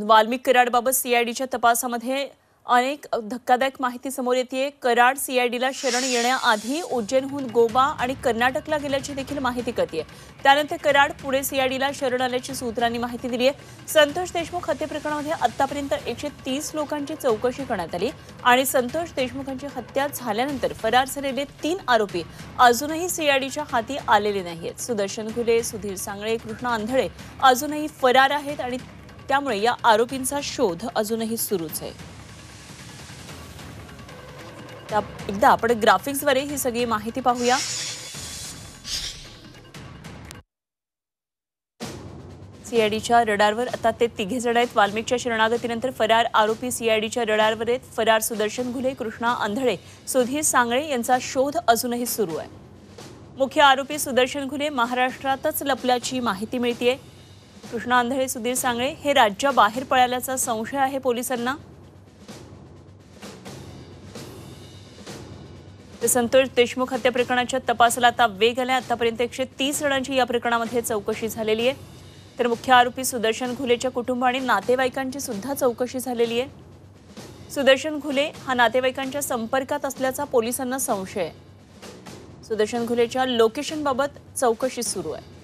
वाल्मिक कराडबाबत सीआयडीच्या तपासामध्ये अनेक धक्कादायक माहिती समोर येते। कराड सीआयडीला शरण येण्याआधी उज्जैनहून गोवा आणि कर्नाटकला गेल्याची देखील माहिती कळते। त्यानंतर कराड पुणे सीआयडीला शरण आल्याची सूत्रांनी माहिती दिली आहे। संतोष देशमुख हत्या प्रकरणामध्ये आतापर्यंत 130 लोकांची चौकशी करण्यात आली आणि संतोष देशमुखांची हत्या झाल्यानंतर फरार झालेले 3 आरोपी अजूनही सीआयडीच्या हाती आलेले नाहीत। सुदर्शन घुले, सुधीर सांगळे, कृष्णा आंधळे अजूनही फरार आहेत आणि त्यामुळे या आरोपींचा शोध अजूनही सुरूच आहे। एकदा आपण ग्राफिक्सद्वारे ही सगळी माहिती पाहूया। सीआयडीच्या रडारवर आता ते तिघे जण आहेत। वाल्मिकच्या शरणागतीनंतर फरार आरोपी सीआयडीच्या रडारवर आहेत। फरार सुदर्शन घुले, कृष्णा आंधळे, सुधीर सांगळे यांचा शोध अजूनही सुरू आहे। मुख्य आरोपी सुदर्शन घुले महाराष्ट्रातच लपल्याची माहिती मिळतेय। कृष्णा आंधळे, सुधीर सांगळे हे राज्याबाहेर पळाल्याचा संशय आहे पोलिसांना। संतोष देशमुख हत्या प्रकरणाच्या तपासाला आता वेग आला। आतापर्यंत 130 जणांची या प्रकरणामध्ये चौकशी झालेली आहे। तर मुख्य आरोपी सुदर्शन घुलेच्या कुटुंब आणि नातेवाईकांची सुद्धा चौकशी झालेली आहे। सुदर्शन घुले हा नातेवाईकांच्या संपर्कात असल्याचा पोलिसांना संशय आहे। सुदर्शन घुलेच्या लोकेशनबाबत चौकशी सुरू आहे।